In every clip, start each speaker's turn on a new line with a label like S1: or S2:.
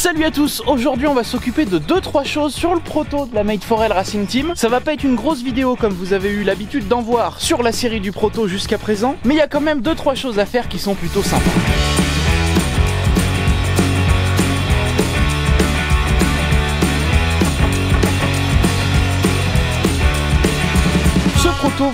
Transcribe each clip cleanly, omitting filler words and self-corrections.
S1: Salut à tous, aujourd'hui on va s'occuper de 2-3 choses sur le proto de la Made for L Racing Team. Ça va pas être une grosse vidéo comme vous avez eu l'habitude d'en voir sur la série du proto jusqu'à présent, mais il y a quand même 2-3 choses à faire qui sont plutôt sympas.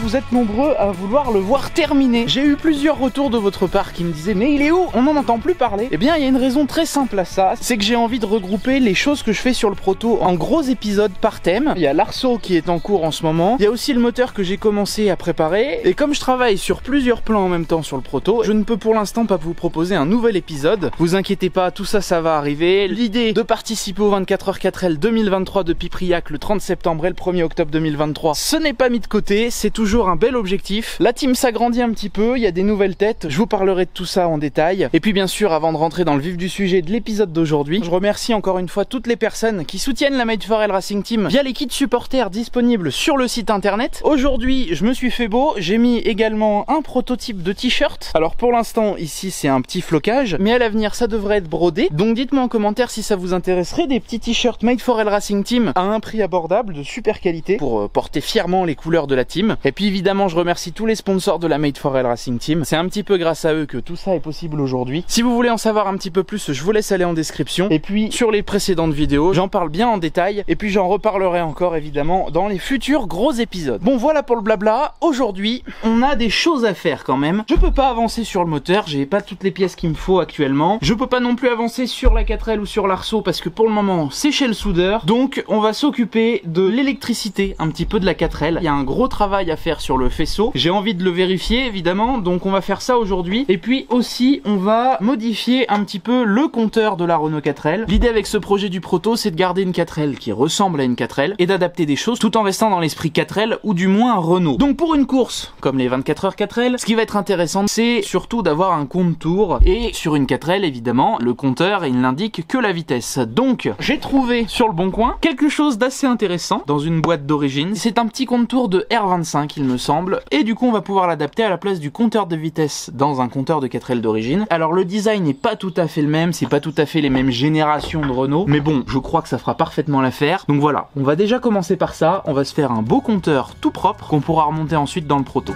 S1: Vous êtes nombreux à vouloir le voir terminé. J'ai eu plusieurs retours de votre part qui me disaient mais il est où? On n'en entend plus parler. Eh bien il y a une raison très simple à ça, c'est que j'ai envie de regrouper les choses que je fais sur le proto en gros épisodes par thème. Il y a l'arceau qui est en cours en ce moment, il y a aussi le moteur que j'ai commencé à préparer, et comme je travaille sur plusieurs plans en même temps sur le proto, je ne peux pour l'instant pas vous proposer un nouvel épisode. Vous inquiétez pas, tout ça, ça va arriver. L'idée de participer au 24h4L 2023 de Pipriac le 30 septembre et le 1er octobre 2023, ce n'est pas mis de côté, c'est toujours un bel objectif. La team s'agrandit un petit peu, il y a des nouvelles têtes, je vous parlerai de tout ça en détail. Et puis bien sûr, avant de rentrer dans le vif du sujet de l'épisode d'aujourd'hui, je remercie encore une fois toutes les personnes qui soutiennent la Made for L Racing Team via les kits supporters disponibles sur le site internet. Aujourd'hui, je me suis fait beau, j'ai mis également un prototype de t-shirt. Alors pour l'instant, ici c'est un petit flocage, mais à l'avenir ça devrait être brodé. Donc dites-moi en commentaire si ça vous intéresserait, des petits t-shirts Made for L Racing Team à un prix abordable, de super qualité, pour porter fièrement les couleurs de la team. Et puis évidemment, je remercie tous les sponsors de la Made for L Racing Team. C'est un petit peu grâce à eux que tout ça est possible aujourd'hui. Si vous voulez en savoir un petit peu plus, je vous laisse aller en description. Et puis sur les précédentes vidéos, j'en parle bien en détail. Et puis j'en reparlerai encore évidemment dans les futurs gros épisodes. Bon voilà pour le blabla. Aujourd'hui, on a des choses à faire quand même. Je peux pas avancer sur le moteur, j'ai pas toutes les pièces qu'il me faut actuellement. Je peux pas non plus avancer sur la 4L ou sur l'arceau parce que pour le moment, c'est chez le soudeur. Donc on va s'occuper de l'électricité un petit peu de la 4L. Il y a un gros travail à faire sur le faisceau. J'ai envie de le vérifier évidemment, donc on va faire ça aujourd'hui. Et puis aussi, on va modifier un petit peu le compteur de la Renault 4L. L'idée avec ce projet du proto, c'est de garder une 4L qui ressemble à une 4L et d'adapter des choses tout en restant dans l'esprit 4L ou du moins Renault. Donc pour une course comme les 24h 4L, ce qui va être intéressant, c'est surtout d'avoir un compte tour. Et sur une 4L, évidemment, le compteur, il n'indique que la vitesse. Donc j'ai trouvé sur le bon coin quelque chose d'assez intéressant dans une boîte d'origine. C'est un petit compte tour de R25, il me semble, et du coup on va pouvoir l'adapter à la place du compteur de vitesse dans un compteur de 4L d'origine. Alors le design n'est pas tout à fait le même, c'est pas tout à fait les mêmes générations de Renault, mais bon, je crois que ça fera parfaitement l'affaire. Donc voilà, on va déjà commencer par ça, on va se faire un beau compteur tout propre qu'on pourra remonter ensuite dans le proto.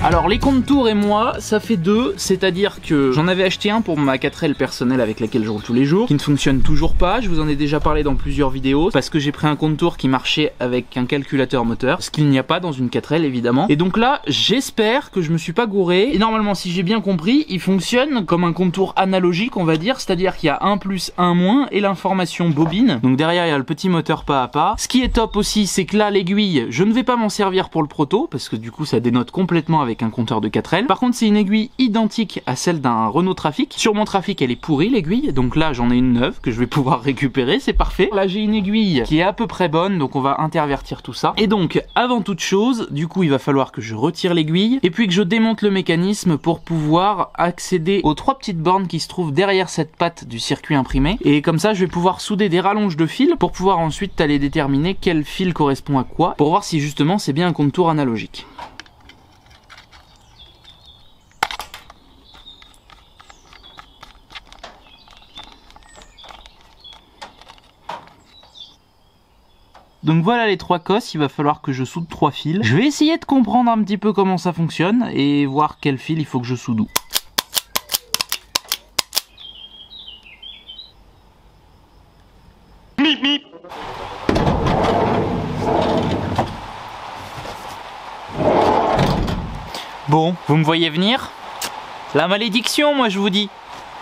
S1: Alors les comptes tours et moi, ça fait deux, c'est-à-dire que j'en avais acheté un pour ma 4L personnelle avec laquelle je roule tous les jours, qui ne fonctionne toujours pas, je vous en ai déjà parlé dans plusieurs vidéos, parce que j'ai pris un compte tour qui marchait avec un calculateur moteur, ce qu'il n'y a pas dans une 4L évidemment. Et donc là, j'espère que je me suis pas gouré, et normalement si j'ai bien compris, il fonctionne comme un compte tour analogique on va dire, c'est-à-dire qu'il y a un plus, un moins, et l'information bobine, donc derrière il y a le petit moteur pas à pas. Ce qui est top aussi, c'est que là l'aiguille, je ne vais pas m'en servir pour le proto, parce que du coup ça dénote complètement avec un compteur de 4L. Par contre c'est une aiguille identique à celle d'un Renault Trafic. Sur mon Trafic elle est pourrie l'aiguille, donc là j'en ai une neuve que je vais pouvoir récupérer, c'est parfait. Là j'ai une aiguille qui est à peu près bonne, donc on va intervertir tout ça. Et donc avant toute chose, du coup il va falloir que je retire l'aiguille et puis que je démonte le mécanisme pour pouvoir accéder aux trois petites bornes qui se trouvent derrière cette patte du circuit imprimé. Et comme ça je vais pouvoir souder des rallonges de fil pour pouvoir ensuite aller déterminer quel fil correspond à quoi, pour voir si justement c'est bien un compte tour analogique. Donc voilà les trois cosses, il va falloir que je soude 3 fils. Je vais essayer de comprendre un petit peu comment ça fonctionne et voir quel fil il faut que je soude où. Mip mip. Bon, vous me voyez venir? La malédiction, moi je vous dis.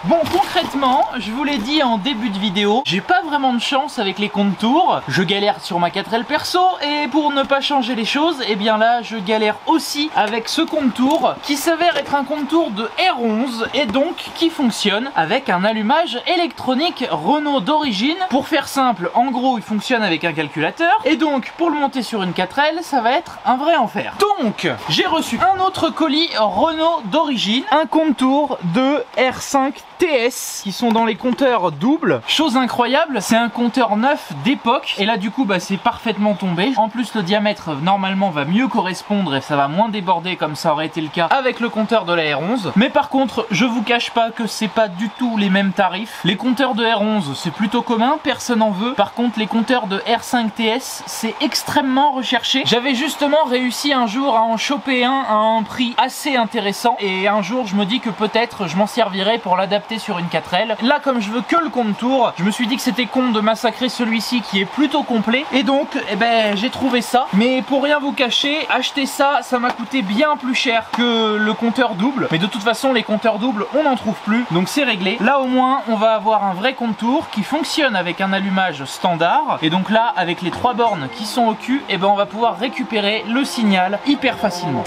S1: Bon, concrètement, je vous l'ai dit en début de vidéo, j'ai pas vraiment de chance avec les comptes tours. Je galère sur ma 4L perso et pour ne pas changer les choses, et bien là, je galère aussi avec ce compte tour qui s'avère être un compte tour de R11 et donc qui fonctionne avec un allumage électronique Renault d'origine. Pour faire simple, en gros, il fonctionne avec un calculateur et donc pour le monter sur une 4L, ça va être un vrai enfer. Donc, j'ai reçu un autre colis Renault d'origine, un compte tour de R5 TS qui sont dans les compteurs doubles. Chose incroyable, c'est un compteur neuf d'époque et là du coup bah, c'est parfaitement tombé. En plus le diamètre normalement va mieux correspondre et ça va moins déborder comme ça aurait été le cas avec le compteur de la R11. Mais par contre je vous cache pas que c'est pas du tout les mêmes tarifs. Les compteurs de R11 c'est plutôt commun, personne en veut. Par contre les compteurs de R5 TS c'est extrêmement recherché. J'avais justement réussi un jour à en choper un à un prix assez intéressant et un jour je me dis que peut-être je m'en servirai pour l'adapter sur une 4L. Là comme je veux que le contour, je me suis dit que c'était con de massacrer celui-ci qui est plutôt complet et donc eh ben, j'ai trouvé ça. Mais pour rien vous cacher, acheter ça, ça m'a coûté bien plus cher que le compteur double. Mais de toute façon les compteurs doubles on n'en trouve plus, donc c'est réglé. Là au moins on va avoir un vrai contour qui fonctionne avec un allumage standard et donc là avec les 3 bornes qui sont au cul, et ben on va pouvoir récupérer le signal hyper facilement.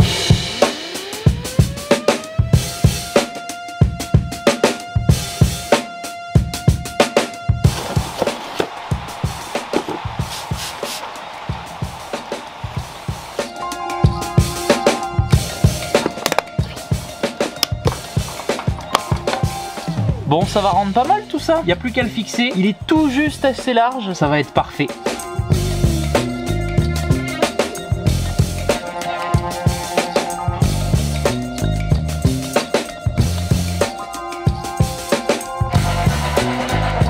S1: Bon, ça va rendre pas mal tout ça. Il n'y a plus qu'à le fixer. Il est tout juste assez large. Ça va être parfait.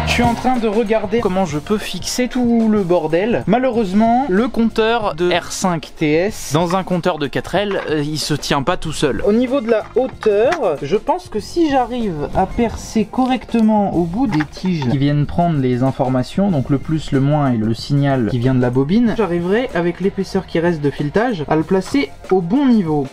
S1: Je suis en train de regarder comment je peux fixer tout le bordel. Malheureusement, le compteur de R5 TS dans un compteur de 4L, il se tient pas tout seul. Au niveau de la hauteur, je pense que si j'arrive à percer correctement au bout des tiges qui viennent prendre les informations, donc le plus, le moins et le signal qui vient de la bobine, j'arriverai avec l'épaisseur qui reste de filetage à le placer au bon niveau.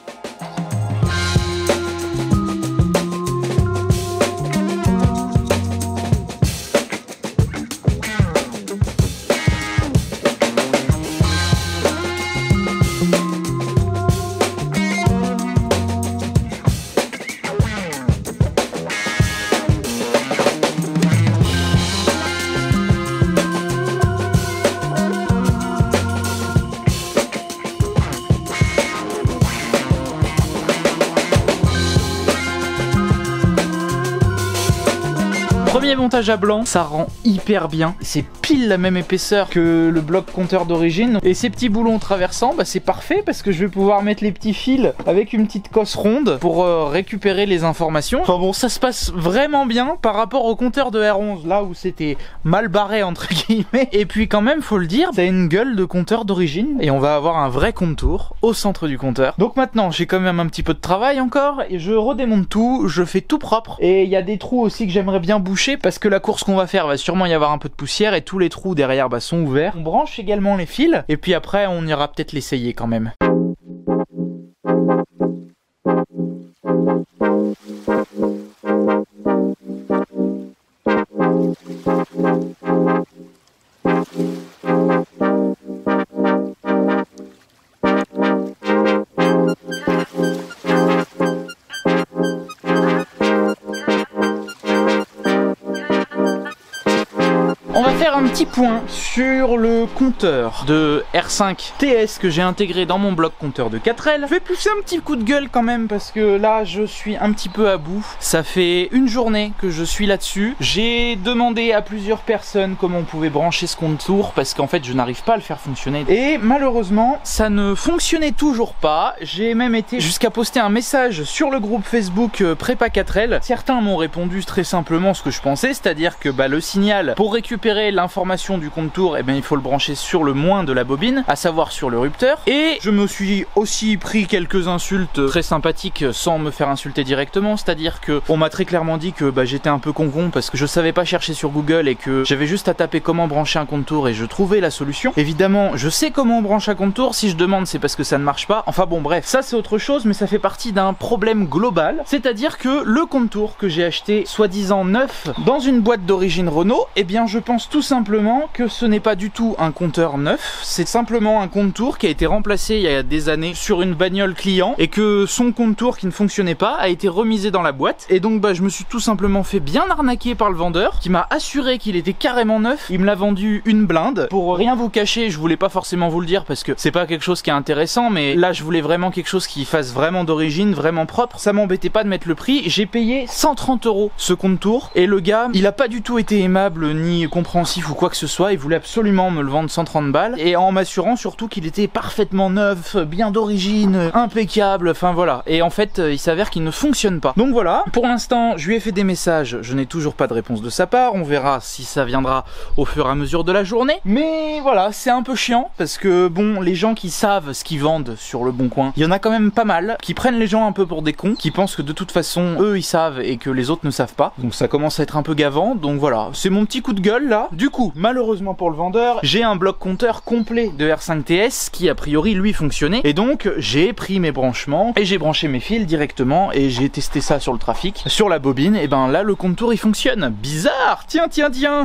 S1: Premier montage à blanc, ça rend hyper bien. C'est pile la même épaisseur que le bloc compteur d'origine. Et ces petits boulons traversants, bah c'est parfait parce que je vais pouvoir mettre les petits fils avec une petite cosse ronde pour récupérer les informations. Enfin bon, ça se passe vraiment bien par rapport au compteur de R11, là où c'était mal barré entre guillemets. Et puis quand même, faut le dire, ça a une gueule de compteur d'origine et on va avoir un vrai contour au centre du compteur. Donc maintenant, j'ai quand même un petit peu de travail encore et je redémonte tout, je fais tout propre. Et il y a des trous aussi que j'aimerais bien boucher parce que la course qu'on va faire va sûrement y avoir un peu de poussière et tous les trous derrière bah, sont ouverts. On branche également les fils et puis après on ira peut-être l'essayer quand même. On va faire un petit point sur le compteur de R5 TS que j'ai intégré dans mon bloc compteur de 4L. Je vais pousser un petit coup de gueule quand même parce que là je suis un petit peu à bout. Ça fait une journée que je suis là-dessus. J'ai demandé à plusieurs personnes comment on pouvait brancher ce contour parce qu'en fait je n'arrive pas à le faire fonctionner. Et malheureusement ça ne fonctionnait toujours pas. J'ai même été jusqu'à poster un message sur le groupe Facebook Prépa 4L. Certains m'ont répondu très simplement ce que je pensais, c'est-à-dire que bah, le signal pour récupérer l'information du contour, eh bien, il faut le brancher sur le moins de la bobine, à savoir sur le rupteur. Et je me suis aussi pris quelques insultes très sympathiques sans me faire insulter directement, c'est-à-dire que on m'a très clairement dit que bah, j'étais un peu con parce que je savais pas chercher sur Google et que j'avais juste à taper comment brancher un contour et je trouvais la solution. Évidemment, je sais comment on branche un contour, si je demande c'est parce que ça ne marche pas. Enfin bon bref, ça c'est autre chose, mais ça fait partie d'un problème global, c'est-à-dire que le contour que j'ai acheté soi-disant neuf dans une boîte d'origine Renault, eh bien je pense tout simplement que ce n'est pas du tout un compteur neuf, c'est simplement un compte-tour qui a été remplacé il y a des années sur une bagnole client et que son compte-tour qui ne fonctionnait pas a été remisé dans la boîte. Et donc je me suis tout simplement fait bien arnaquer par le vendeur qui m'a assuré qu'il était carrément neuf. Il me l'a vendu une blinde. Pour rien vous cacher, je voulais pas forcément vous le dire parce que c'est pas quelque chose qui est intéressant, mais là je voulais vraiment quelque chose qui fasse vraiment d'origine, vraiment propre. Ça m'embêtait pas de mettre le prix. J'ai payé 130 € ce compte-tour et le gars, il a pas du tout été aimable ni compréhensif ou quoi que ce soit. Il voulait absolument me le vendre 130 balles et en m'assurant surtout qu'il était parfaitement neuf, bien d'origine, impeccable, enfin voilà. Et en fait, il s'avère qu'il ne fonctionne pas. Donc voilà, pour l'instant, je lui ai fait des messages, je n'ai toujours pas de réponse de sa part. On verra si ça viendra au fur et à mesure de la journée. Mais voilà, c'est un peu chiant parce que bon, les gens qui savent ce qu'ils vendent sur le Bon Coin, il y en a quand même pas mal qui prennent les gens un peu pour des cons, qui pensent que de toute façon, eux ils savent et que les autres ne savent pas. Donc ça commence à être un peu gavant. Donc voilà, c'est mon petit coup de gueule là. Du coup, malheureusement pour le vendeur, j'ai un bloc compteur complet de R5TS qui a priori lui fonctionnait. Et donc j'ai pris mes branchements et j'ai branché mes fils directement et j'ai testé ça sur le trafic, sur la bobine. Et ben là le compte-tour il fonctionne. Bizarre, tiens.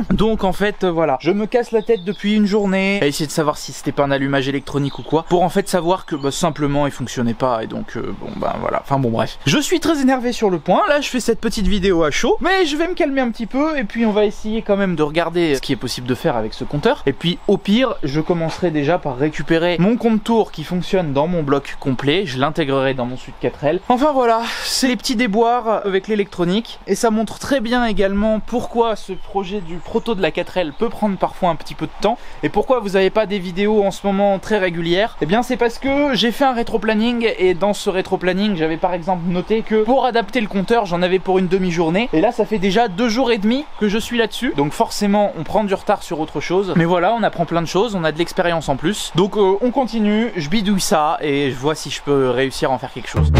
S1: Donc en fait voilà, je me casse la tête depuis une journée à essayer de savoir si c'était pas un allumage électronique ou quoi, pour en fait savoir que simplement il fonctionnait pas. Et donc bon voilà, enfin bon bref. Je suis très énervé sur le point, là je fais cette petite vidéo à chaud, mais je vais me calmer un petit peu et puis on va essayer quand même de regarder ce qui est possible de faire avec ce compteur. Et puis au pire, je commencerai déjà par récupérer mon compte-tour qui fonctionne dans mon bloc complet, je l'intégrerai dans mon suite 4L. Enfin voilà, c'est les petits déboires avec l'électronique et ça montre très bien également pourquoi ce projet du proto de la 4L peut prendre parfois un petit peu de temps et pourquoi vous n'avez pas des vidéos en ce moment très régulières. Et bien c'est parce que j'ai fait un rétro-planning et dans ce rétro-planning j'avais par exemple noté que pour adapter le compteur j'en avais pour une demi-journée et là ça fait déjà 2 jours et demi que je suis là-dessus, donc forcément on prend du retard sur autre chose, mais voilà, on apprend plein de choses, on a de l'expérience en plus, donc on continue, je bidouille ça et je vois si je peux réussir à en faire quelque chose.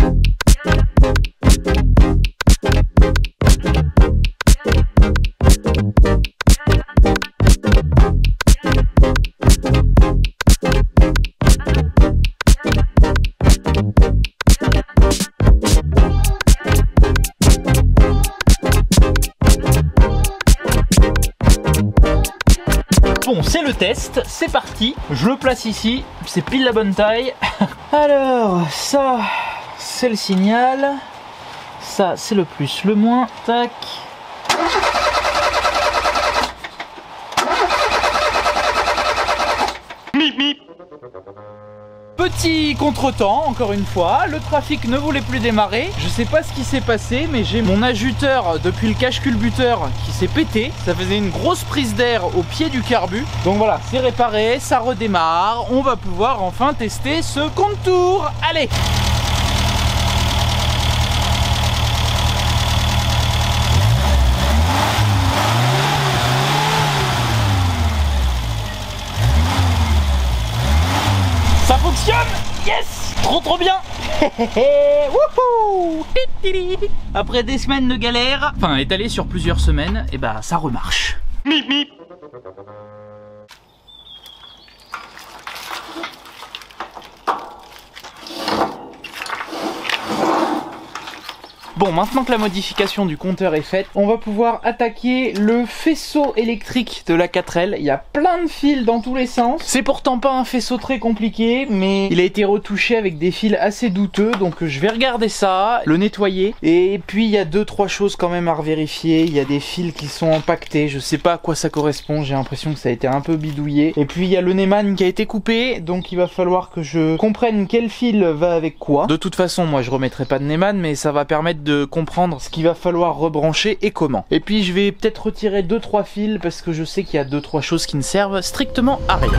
S1: Bon, c'est le test, c'est parti, je le place ici, c'est pile la bonne taille. Alors, ça, c'est le signal, ça, c'est le plus, le moins, tac. Petit contretemps, encore une fois, le trafic ne voulait plus démarrer. Je sais pas ce qui s'est passé, mais j'ai mon ajouteur depuis le cache-culbuteur qui s'est pété. Ça faisait une grosse prise d'air au pied du carbu. Donc voilà, c'est réparé, ça redémarre. On va pouvoir enfin tester ce compte-tour. Allez! Ça fonctionne! Yes! Trop bien! Wouhou! Après des semaines de galère, enfin étalées sur plusieurs semaines, et bah ça remarche. Mip mip. Bon, maintenant que la modification du compteur est faite, on va pouvoir attaquer le faisceau électrique de la 4L. Il y a plein de fils dans tous les sens. C'est pourtant pas un faisceau très compliqué, mais il a été retouché avec des fils assez douteux. Donc je vais regarder ça, le nettoyer. Et puis il y a 2-3 choses quand même à revérifier. Il y a des fils qui sont empaquetés. Je sais pas à quoi ça correspond. J'ai l'impression que ça a été un peu bidouillé. Et puis il y a le Neumann qui a été coupé. Donc il va falloir que je comprenne quel fil va avec quoi. De toute façon, moi je remettrai pas de Neumann, mais ça va permettre de comprendre ce qu'il va falloir rebrancher et comment. Et puis je vais peut-être retirer 2-3 fils parce que je sais qu'il y a 2-3 choses qui ne servent strictement à rien.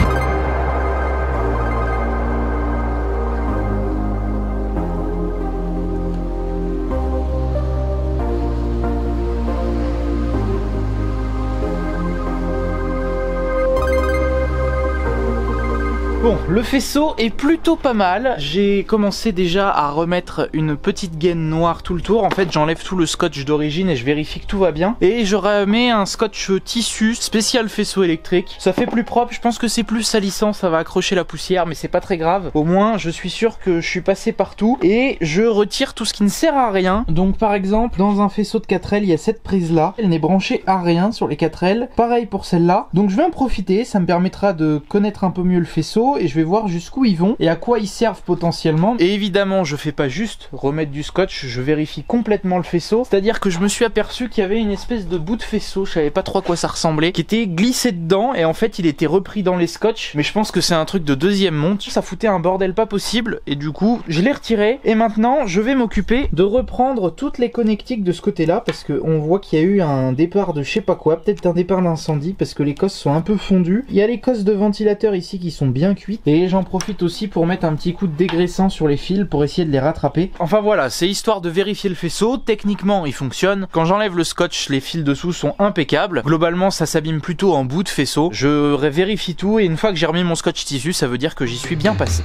S1: Bon, Bon, le faisceau est plutôt pas mal. J'ai commencé déjà à remettre une petite gaine noire tout le tour. En fait, j'enlève tout le scotch d'origine et je vérifie que tout va bien. Et je remets un scotch tissu spécial faisceau électrique. Ça fait plus propre, je pense que c'est plus salissant, ça va accrocher la poussière, mais c'est pas très grave. Au moins, je suis sûr que je suis passé partout et je retire tout ce qui ne sert à rien. Donc par exemple, dans un faisceau de 4L, il y a cette prise là. Elle n'est branchée à rien sur les 4L. Pareil pour celle-là. Donc je vais en profiter, ça me permettra de connaître un peu mieux le faisceau et je vais voir jusqu'où ils vont et à quoi ils servent potentiellement. Et évidemment, je fais pas juste remettre du scotch, je vérifie complètement le faisceau. C'est-à-dire que je me suis aperçu qu'il y avait une espèce de bout de faisceau, je savais pas trop à quoi ça ressemblait, qui était glissé dedans et en fait il était repris dans les scotch. Mais je pense que c'est un truc de deuxième monte. Ça foutait un bordel pas possible et du coup je l'ai retiré. Et maintenant je vais m'occuper de reprendre toutes les connectiques de ce côté-là parce qu'on voit qu'il y a eu un départ de je sais pas quoi, peut-être un départ d'incendie parce que les cosses sont un peu fondues. Il y a les cosses de ventilateur ici qui sont bien cuites et j'en profite aussi pour mettre un petit coup de dégraissant sur les fils pour essayer de les rattraper. Enfin voilà, c'est histoire de vérifier le faisceau. Techniquement il fonctionne. Quand j'enlève le scotch, les fils dessous sont impeccables. Globalement ça s'abîme plutôt en bout de faisceau. Je vérifie tout et une fois que j'ai remis mon scotch tissu, ça veut dire que j'y suis bien passé.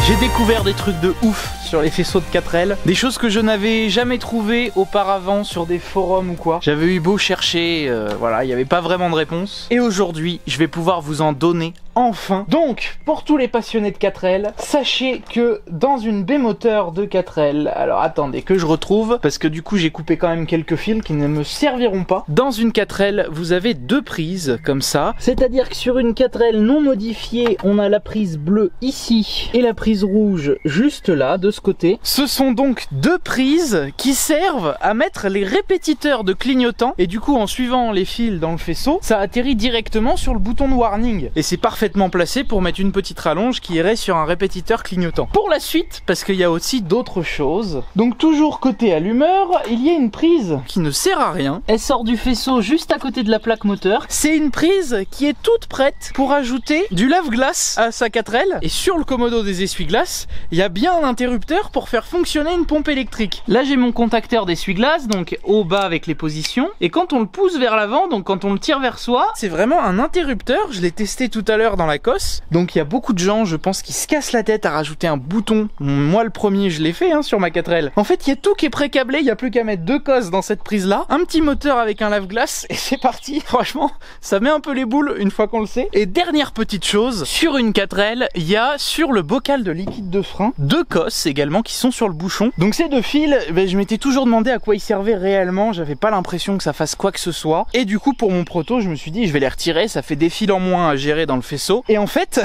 S1: J'ai découvert des trucs de ouf sur les faisceaux de 4L, des choses que je n'avais jamais trouvées auparavant sur des forums ou quoi. J'avais eu beau chercher, voilà, il n'y avait pas vraiment de réponse. Et aujourd'hui, je vais pouvoir vous en donner enfin. Donc, pour tous les passionnés de 4L, sachez que dans une B-moteur de 4L, alors attendez que je retrouve, parce que du coup j'ai coupé quand même quelques fils qui ne me serviront pas. Dans une 4L, vous avez deux prises comme ça, c'est-à-dire que sur une 4L non modifiée, on a la prise bleue ici et la prise rouge juste là, de ce côté. Ce sont donc deux prises qui servent à mettre les répétiteurs de clignotants et du coup en suivant les fils dans le faisceau, ça atterrit directement sur le bouton de warning et c'est parfaitement placé pour mettre une petite rallonge qui irait sur un répétiteur clignotant. Pour la suite, parce qu'il y a aussi d'autres choses, donc toujours côté allumeur, il y a une prise qui ne sert à rien. Elle sort du faisceau juste à côté de la plaque moteur. C'est une prise qui est toute prête pour ajouter du lave-glace à sa 4L et sur le commodo des essuie-glaces, il y a bien un interrupteur pour faire fonctionner une pompe électrique. Là j'ai mon contacteur d'essuie-glace, donc haut bas avec les positions, et quand on le pousse vers l'avant, donc quand on le tire vers soi, c'est vraiment un interrupteur. Je l'ai testé tout à l'heure dans la cosse, donc il y a beaucoup de gens, je pense, qui se cassent la tête à rajouter un bouton. Moi le premier je l'ai fait sur ma 4L. En fait il y a tout qui est pré-câblé, il n'y a plus qu'à mettre deux cosses dans cette prise là, un petit moteur avec un lave-glace et c'est parti. Franchement ça met un peu les boules une fois qu'on le sait. Et dernière petite chose, sur une 4L, il y a sur le bocal de liquide de frein deux cosses également qui sont sur le bouchon. Donc ces deux fils, je m'étais toujours demandé à quoi ils servaient réellement, j'avais pas l'impression que ça fasse quoi que ce soit. Et du coup pour mon proto, je me suis dit je vais les retirer, ça fait des fils en moins à gérer dans le faisceau. Et en fait,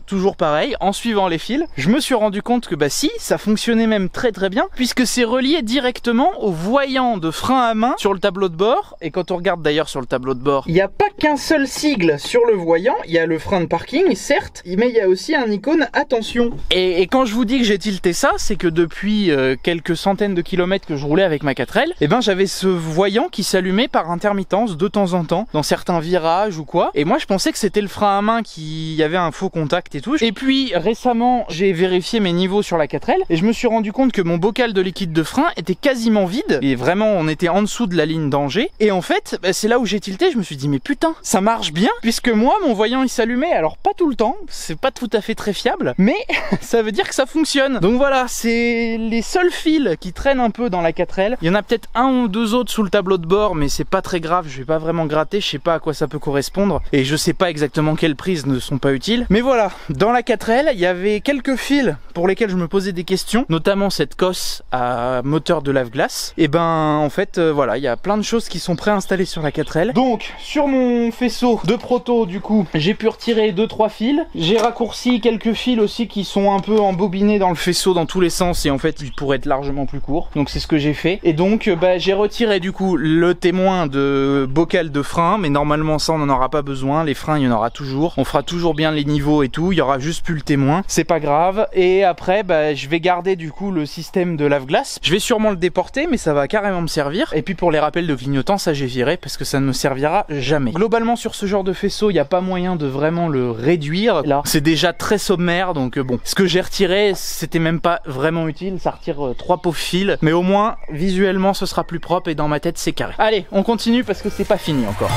S1: toujours pareil, en suivant les fils, je me suis rendu compte que si, ça fonctionnait même très bien, puisque c'est relié directement au voyant de frein à main sur le tableau de bord. Et quand on regarde d'ailleurs sur le tableau de bord, il n'y a pas qu'un seul sigle sur le voyant, il y a le frein de parking, certes, mais il y a aussi un icône attention. Et quand je vous dis que j'ai tilté ça, c'est que depuis quelques centaines de kilomètres que je roulais avec ma 4L, j'avais ce voyant qui s'allumait par intermittence de temps en temps, dans certains virages ou quoi. Et moi je pensais que c'était le frein à main qui avait un faux contact et tout. Et puis récemment j'ai vérifié mes niveaux sur la 4L et je me suis rendu compte que mon bocal de liquide de frein était quasiment vide. Et vraiment on était en dessous de la ligne danger. Et en fait c'est là où j'ai tilté, je me suis dit mais putain, ça marche bien, puisque moi mon voyant il s'allumait, alors pas tout le temps, c'est pas tout à fait très fiable, mais ça veut dire que ça fonctionne. Donc voilà, c'est les seuls fils qui traînent un peu dans la 4L. Il y en a peut-être un ou deux autres sous le tableau de bord, mais c'est pas très grave, je vais pas vraiment gratter, je sais pas à quoi ça peut correspondre et je sais pas exactement quelles prises ne sont pas utiles. Mais voilà, dans la 4L, il y avait quelques fils pour lesquels je me posais des questions, notamment cette cosse à moteur de lave-glace. Et en fait, voilà, il y a plein de choses qui sont préinstallées sur la 4L. Donc, sur mon faisceau de proto, du coup, j'ai pu retirer 2-3 fils. J'ai raccourci quelques fils aussi qui sont un peu embobinés dans le faisceau. faisceau dans tous les sens et en fait il pourrait être largement plus court. Donc c'est ce que j'ai fait. Et donc j'ai retiré du coup le témoin de bocal de frein, mais normalement ça on n'en aura pas besoin. Les freins il y en aura toujours. On fera toujours bien les niveaux et tout. Il y aura juste plus le témoin. C'est pas grave. Et après je vais garder du coup le système de lave-glace. Je vais sûrement le déporter, mais ça va carrément me servir. Et puis pour les rappels de clignotant, ça j'ai viré parce que ça ne me servira jamais. Globalement sur ce genre de faisceau, il n'y a pas moyen de vraiment le réduire. Là, c'est déjà très sommaire, donc bon. Ce que j'ai retiré, c'était même pas vraiment utile. Ça retire 3 pauvres fils, mais au moins visuellement, ce sera plus propre et dans ma tête, c'est carré. Allez, on continue parce que c'est pas fini encore.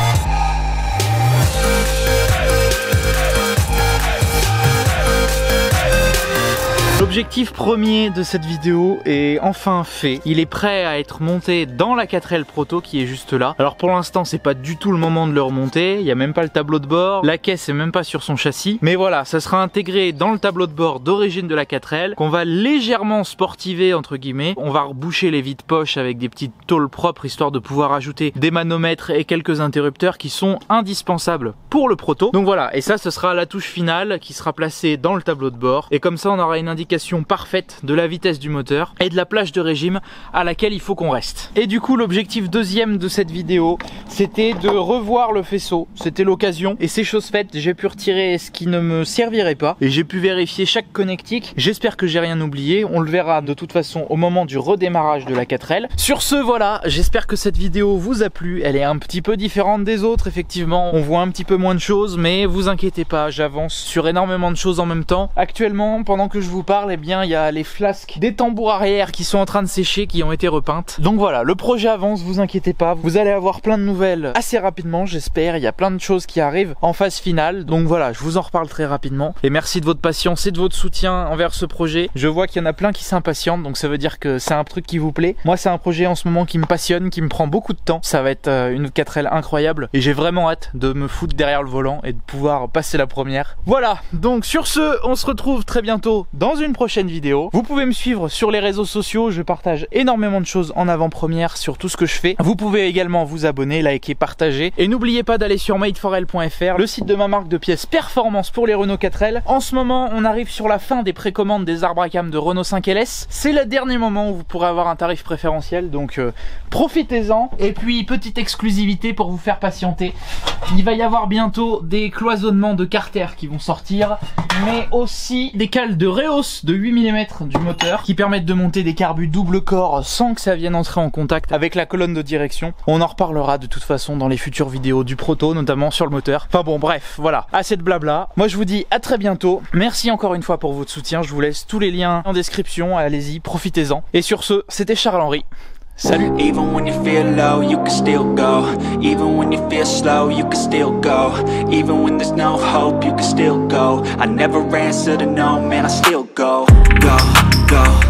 S1: L'objectif premier de cette vidéo est enfin fait. Il est prêt à être monté dans la 4L Proto qui est juste là. Alors pour l'instant c'est pas du tout le moment de le remonter. Il n'y a même pas le tableau de bord. La caisse est même pas sur son châssis. Mais voilà, ça sera intégré dans le tableau de bord d'origine de la 4L qu'on va légèrement sportiver entre guillemets. On va reboucher les vides poches avec des petites tôles propres histoire de pouvoir ajouter des manomètres et quelques interrupteurs qui sont indispensables pour le Proto. Donc voilà, et ça ce sera la touche finale qui sera placée dans le tableau de bord. Et comme ça on aura une indication parfaite de la vitesse du moteur et de la plage de régime à laquelle il faut qu'on reste. Et du coup l'objectif deuxième de cette vidéo, c'était de revoir le faisceau. C'était l'occasion et c'est chose faite. J'ai pu retirer ce qui ne me servirait pas et j'ai pu vérifier chaque connectique. J'espère que j'ai rien oublié. On le verra de toute façon au moment du redémarrage de la 4L. Sur ce, voilà, j'espère que cette vidéo vous a plu. Elle est un petit peu différente des autres, effectivement. On voit un petit peu moins de choses, mais vous inquiétez pas, j'avance sur énormément de choses en même temps. Actuellement, pendant que je vous parle, eh bien il y a les flasques des tambours arrière qui sont en train de sécher, qui ont été repeintes. Donc voilà, le projet avance, vous inquiétez pas, vous allez avoir plein de nouvelles assez rapidement, j'espère. Il y a plein de choses qui arrivent en phase finale, donc voilà, je vous en reparle très rapidement. Et merci de votre patience et de votre soutien envers ce projet. Je vois qu'il y en a plein qui s'impatientent, donc ça veut dire que c'est un truc qui vous plaît. Moi c'est un projet en ce moment qui me passionne, qui me prend beaucoup de temps. Ça va être une 4L incroyable et j'ai vraiment hâte de me foutre derrière le volant et de pouvoir passer la première. Voilà, donc sur ce, on se retrouve très bientôt dans une prochaine vidéo. Vous pouvez me suivre sur les réseaux sociaux, je partage énormément de choses en avant-première sur tout ce que je fais. Vous pouvez également vous abonner, liker, partager et n'oubliez pas d'aller sur madeforl.fr, le site de ma marque de pièces performance pour les Renault 4L. En ce moment, on arrive sur la fin des précommandes des arbres à cam de Renault 5 LS. C'est le dernier moment où vous pourrez avoir un tarif préférentiel, donc profitez-en. Et puis petite exclusivité pour vous faire patienter, il va y avoir bientôt des cloisonnements de carter qui vont sortir, mais aussi des cales de rehausse de 8 mm du moteur qui permettent de monter des carbus double corps sans que ça vienne entrer en contact avec la colonne de direction. On en reparlera de toute façon dans les futures vidéos du Proto, notamment sur le moteur. Enfin bon, bref, voilà, assez de blabla. Moi je vous dis à très bientôt. Merci encore une fois pour votre soutien. Je vous laisse tous les liens en description. Allez-y, profitez-en. Et sur ce, c'était Charles-Henri. Salut.
S2: Even when you feel low, you can still go. Even when you feel slow, you can still go. Even when there's no hope, you can still go. I never answer to no, man, I still go. Go, go.